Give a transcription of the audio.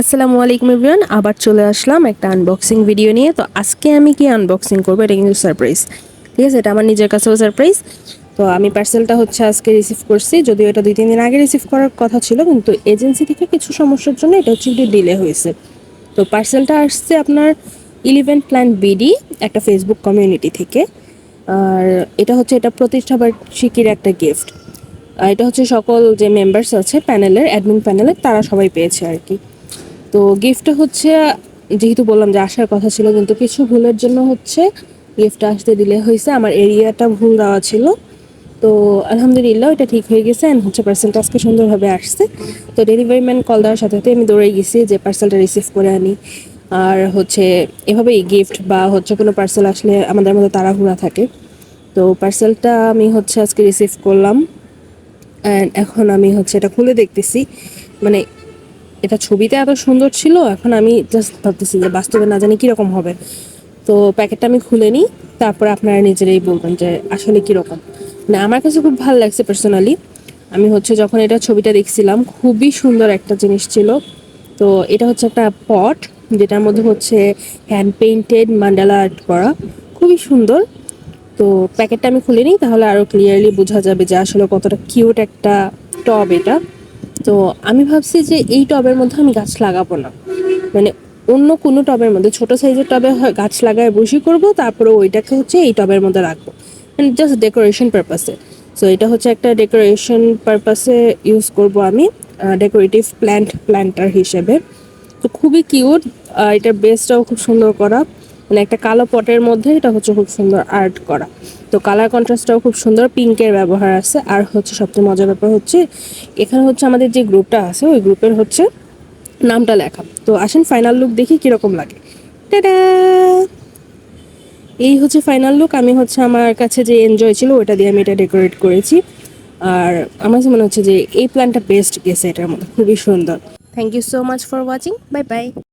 আসসালামু আলাইকুম এভরিওয়ান, আবার চলে আসলাম একটা আনবক্সিং ভিডিও নিয়ে। তো আজকে আমি কি আনবক্সিং করবো এটা কিন্তু সারপ্রাইজ, ঠিক আছে? এটা আমার নিজের কাছেও সারপ্রাইজ। তো আমি পার্সেলটা হচ্ছে আজকে রিসিভ করছি, যদিও এটা 2-3 দিন আগে রিসিভ করার কথা ছিল, কিন্তু এজেন্সি থেকে কিছু সমস্যার জন্য এটা হচ্ছে একটু ডিলে হয়েছে। তো পার্সেলটা আসছে আপনার 11 প্ল্যান বিডি, একটা ফেসবুক কমিউনিটি থেকে। আর এটা প্রতিষ্ঠা বার্ষিকীর একটা গিফট। এটা হচ্ছে সকল যে মেম্বার্স আছে প্যানেলের, অ্যাডমিন প্যানেলের, তারা সবাই পেয়েছে আর কি। তো গিফটটা হচ্ছে, যেহেতু বললাম যে আসার কথা ছিল, কিন্তু কিছু ভুলের জন্য হচ্ছে গিফটটা আসতে ডিলে হয়েছে। আমার এরিয়াটা ভুল দেওয়া ছিল, তো আলহামদুলিল্লাহ এটা ঠিক হয়ে গেছে অ্যান্ড হচ্ছে পার্সেলটা আজকে সুন্দরভাবে আসছে। তো ডেলিভারি ম্যান কল দেওয়ার সাথে সাথে আমি দৌড়ে গেছি যে পার্সেলটা রিসিভ করে আনি। আর হচ্ছে এভাবেই গিফট বা হচ্ছে কোনো পার্সেল আসলে আমাদের মধ্যে তাড়াহুড়া থাকে। তো পার্সেলটা আমি হচ্ছে আজকে রিসিভ করলাম অ্যান্ড এখন আমি হচ্ছে এটা খুলে দেখতেছি। মানে এটা ছবিতে এত সুন্দর ছিল, এখন আমি জাস্ট ভাবতেছি যে বাস্তবে না জানি কীরকম হবে। তো প্যাকেটটা আমি খুলে নিই, তারপর আপনারা নিজেরাই বলবেন যে আসলে কীরকম। মানে আমার কাছে খুব ভালো লাগছে পার্সোনালি। আমি হচ্ছে যখন এটা ছবিটা দেখছিলাম, খুবই সুন্দর একটা জিনিস ছিল। তো এটা হচ্ছে একটা পট, যেটার মধ্যে হচ্ছে হ্যান্ড পেইন্টেড মান্ডালা আর্ট করা, খুবই সুন্দর। তো প্যাকেটটা আমি খুলে নিই, তাহলে আরও ক্লিয়ারলি বোঝা যাবে যে আসলে কতটা কিউট একটা টব এটা। তো আমি ভাবছি যে এই টবের মধ্যে আমি গাছ লাগাবো না, মানে অন্য কোনো টবের মধ্যে, ছোট সাইজের টবে গাছ লাগায় বসি করব, তারপরে ওইটাকে হচ্ছে এই টবের মধ্যে রাখবো, মানে জাস্ট ডেকোরেশন পারপাসে। সো এটা হচ্ছে একটা ডেকোরেশন পারপাসে ইউজ করব আমি, ডেকোরেটিভ প্ল্যান্টার হিসেবে। তো খুবই কিউট। এটার বেসটাও খুব সুন্দর করা, মানে একটা কালো পটের মধ্যে এটা হচ্ছে খুব সুন্দর আর্ট করা। তো কালার কন্ট্রাস্টটাও খুব সুন্দর, পিঙ্কের ব্যবহার আছে। আর হচ্ছে সবচেয়ে মজার ব্যাপার হচ্ছে এখানে হচ্ছে আমাদের যে গ্রুপটা আছে ওই গ্রুপের হচ্ছে নামটা লেখা। তো আসেন ফাইনাল লুক দেখি কীরকম লাগে। টাটা! এই হচ্ছে ফাইনাল লুক। আমি হচ্ছে আমার কাছে যে এনজয় ছিল ওটা দিয়ে আমি এটা ডেকোরেট করেছি। আর আমার কাছে মনে হচ্ছে যে এই প্ল্যানটা বেস্ট গেছে এটার মধ্যে, খুবই সুন্দর। Thank you so much for watching, bye by.